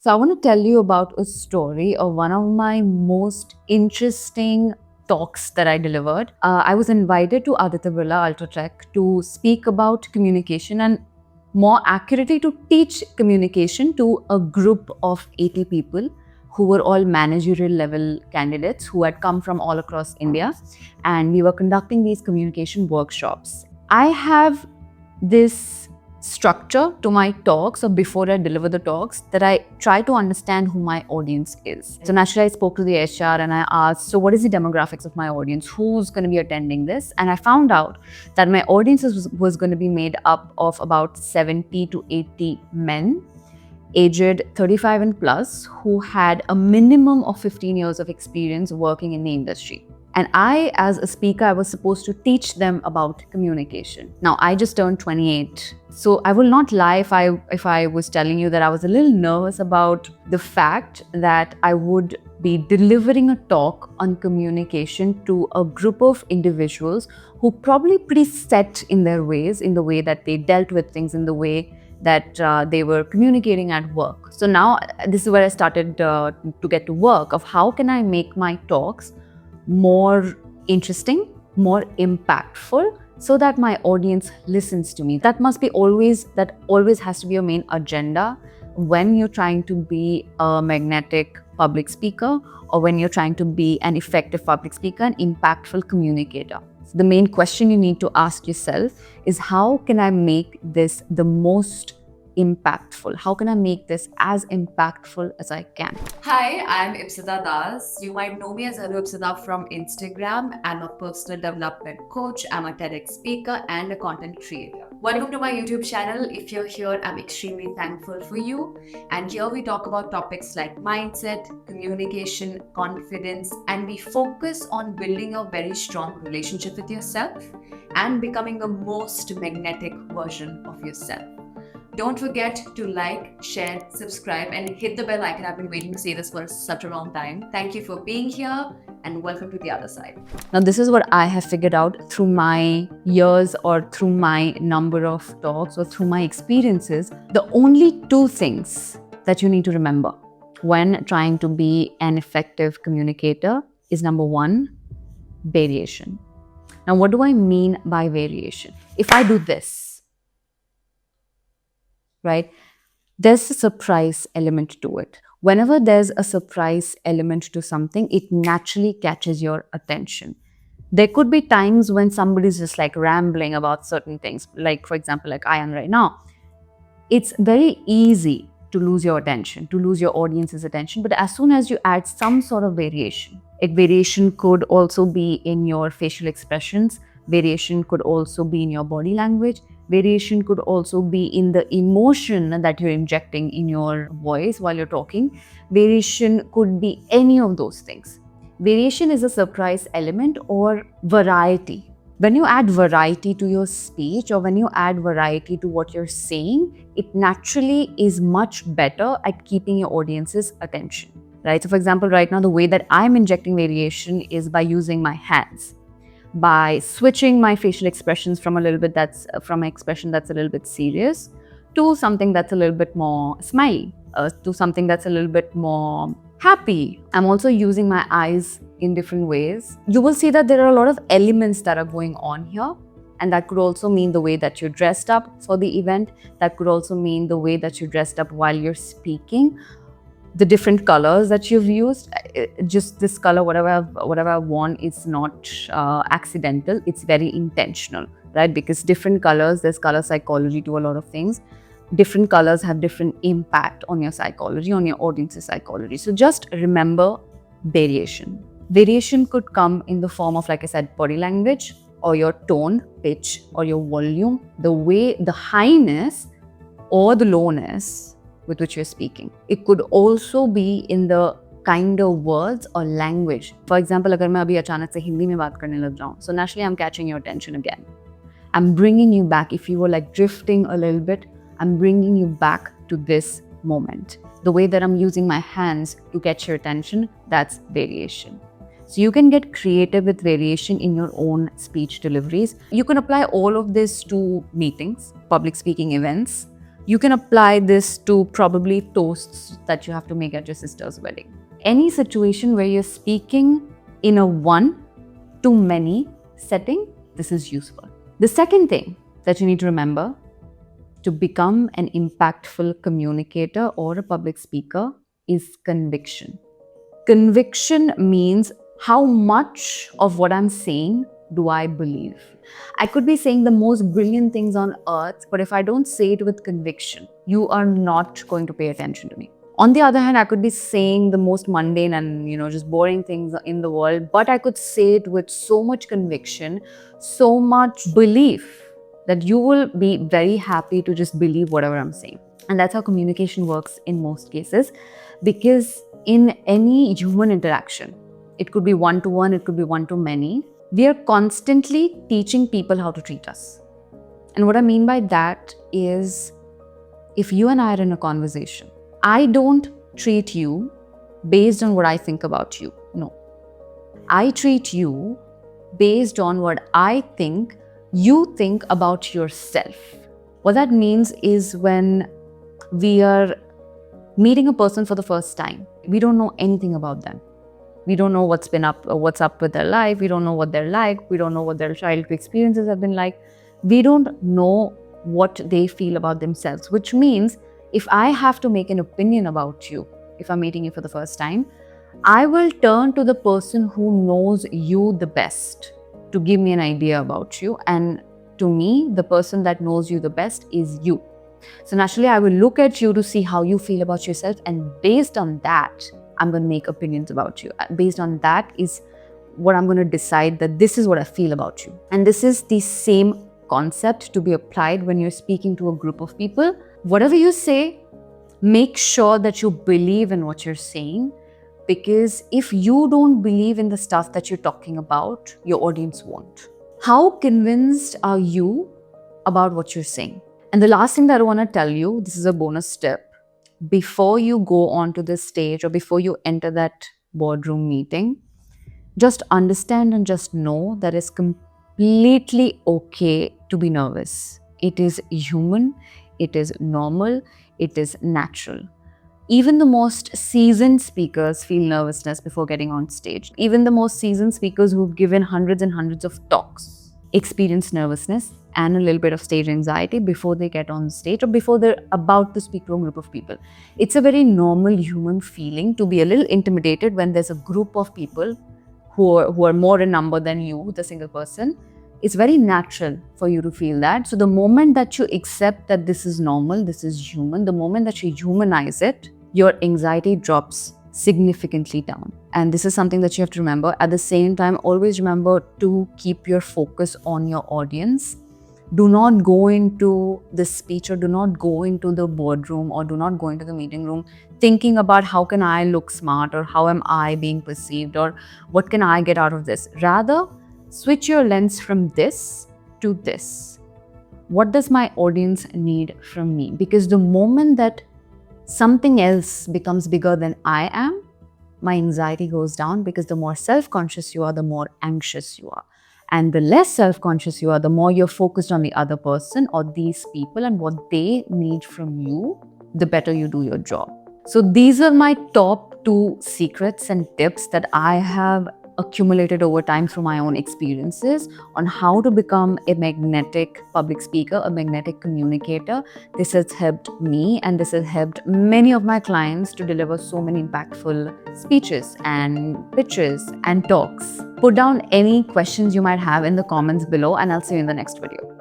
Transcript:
So I want to tell you about a story of one of my most interesting talks that I delivered. I was invited to Aditya Birla Ultratech to speak about communication and more accurately to teach communication to a group of 80 people who were all managerial level candidates who had come from all across India, and we were conducting these communication workshops. I have this structure to my talks, or before I deliver the talks, that I try to understand who my audience is. So naturally, I spoke to the HR and I asked, so what is the demographics of my audience? Who's going to be attending this? And I found out that my audience was going to be made up of about 70 to 80 men aged 35 and plus who had a minimum of 15 years of experience working in the industry. And I, as a speaker, I was supposed to teach them about communication. Now, I just turned 28. So I will not lie if I was telling you that I was a little nervous about the fact that I would be delivering a talk on communication to a group of individuals who probably pretty set in their ways, in the way that they dealt with things, in the way that they were communicating at work. So now this is where I started to get to work of how can I make my talks more interesting, more impactful, so that my audience listens to me. That always has to be your main agenda when you're trying to be a magnetic public speaker, or when you're trying to be an effective public speaker, an impactful communicator. So the main question you need to ask yourself is, how can I make this the most impactful? How can I make this as impactful as I can? Hi, I'm Ipsita Das. You might know me as Hello Ipsita from Instagram. I'm a personal development coach, I'm a Tedx speaker, and a content creator. Welcome to my YouTube channel. If you're here, I'm extremely thankful for you. And here we talk about topics like mindset, communication, confidence, and we focus on building a very strong relationship with yourself and becoming the most magnetic version of yourself. Don't forget to like, share, subscribe, and hit the bell icon. I've been waiting to say this for such a long time. Thank you for being here, and welcome to the other side. Now, this is what I have figured out through my years, or through my number of talks, or through my experiences. The only two things that you need to remember when trying to be an effective communicator is, number one, variation. Now, what do I mean by variation? If I do this, right, there's a surprise element to it. Whenever there's a surprise element to something, it naturally catches your attention. There could be times when somebody's just like rambling about certain things, like, for example, like I am right now. It's very easy to lose your attention, to lose your audience's attention. But as soon as you add some sort of variation, variation could also be in your facial expressions, variation could also be in your body language, variation could also be in the emotion that you're injecting in your voice while you're talking. Variation could be any of those things. Variation is a surprise element or variety. When you add variety to your speech, or when you add variety to what you're saying, it naturally is much better at keeping your audience's attention, right? So for example, right now, the way that I'm injecting variation is by using my hands, by switching my facial expressions from an expression that's a little bit serious to something that's a little bit more smiley, to something that's a little bit more happy. I'm also using my eyes in different ways. You will see that there are a lot of elements that are going on here, and that could also mean the way that you're dressed up for the event. That could also mean the way that you're dressed up while you're speaking. The different colors that you've used, just this color, whatever I've worn, is not accidental. It's very intentional, right? Because different colors, there's color psychology to a lot of things. Different colors have different impact on your psychology, on your audience's psychology. So just remember variation. Variation could come in the form of, like I said, body language, or your tone, pitch, or your volume, the way, the highness or the lowness with which you're speaking. It could also be in the kind of words or language. For example, अगर मैं अभी अचानक से हिंदी में बात करने लग जाऊँ, so naturally I'm catching your attention again. I'm bringing you back. If you were like drifting a little bit, I'm bringing you back to this moment. The way that I'm using my hands to catch your attention, that's variation. So you can get creative with variation in your own speech deliveries. You can apply all of this to meetings, public speaking events. You can apply this to probably toasts that you have to make at your sister's wedding. Any situation where you're speaking in a one to many setting, this is useful. The second thing that you need to remember to become an impactful communicator or a public speaker is conviction. Conviction means how much of what I'm saying do I believe? I could be saying the most brilliant things on earth, but if I don't say it with conviction, you are not going to pay attention to me. On the other hand, I could be saying the most mundane and just boring things in the world, but I could say it with so much conviction, so much belief that you will be very happy to just believe whatever I'm saying. And that's how communication works in most cases, because in any human interaction, it could be one-to-one, it could be one-to-many, we are constantly teaching people how to treat us. And what I mean by that is, if you and I are in a conversation, I don't treat you based on what I think about you. No. I treat you based on what I think you think about yourself. What that means is, when we are meeting a person for the first time, we don't know anything about them. We don't know what's up with their life. We don't know what they're like. We don't know what their childhood experiences have been like. We don't know what they feel about themselves, which means if I have to make an opinion about you, if I'm meeting you for the first time, I will turn to the person who knows you the best to give me an idea about you. And to me, the person that knows you the best is you. So naturally, I will look at you to see how you feel about yourself. And based on that, I'm going to make opinions about you. Based on that is what I'm going to decide that this is what I feel about you. And this is the same concept to be applied when you're speaking to a group of people. Whatever you say, make sure that you believe in what you're saying. Because if you don't believe in the stuff that you're talking about, your audience won't. How convinced are you about what you're saying? And the last thing that I want to tell you, this is a bonus tip. Before you go onto the stage or before you enter that boardroom meeting, just understand and just know that it's completely okay to be nervous. It is human, it is normal, it is natural. Even the most seasoned speakers feel nervousness before getting on stage. Even the most seasoned speakers who've given hundreds and hundreds of talks experience nervousness and a little bit of stage anxiety before they get on stage or before they're about to speak to a group of people. It's a very normal human feeling to be a little intimidated when there's a group of people who are more in number than you, the single person. It's very natural for you to feel that. So the moment that you accept that this is normal, this is human, the moment that you humanize it, your anxiety drops significantly down. And this is something that you have to remember. At the same time, always remember to keep your focus on your audience. Do not go into the speech or do not go into the boardroom or do not go into the meeting room thinking about how can I look smart or how am I being perceived or what can I get out of this. Rather, switch your lens from this to this. What does my audience need from me? Because the moment that something else becomes bigger than I am, my anxiety goes down, because the more self-conscious you are, the more anxious you are. And the less self-conscious you are, the more you're focused on the other person or these people and what they need from you, the better you do your job. So these are my top 2 secrets and tips that I have accumulated over time through my own experiences on how to become a magnetic public speaker, a magnetic communicator. This has helped me and this has helped many of my clients to deliver so many impactful speeches and pitches and talks. Put down any questions you might have in the comments below and I'll see you in the next video.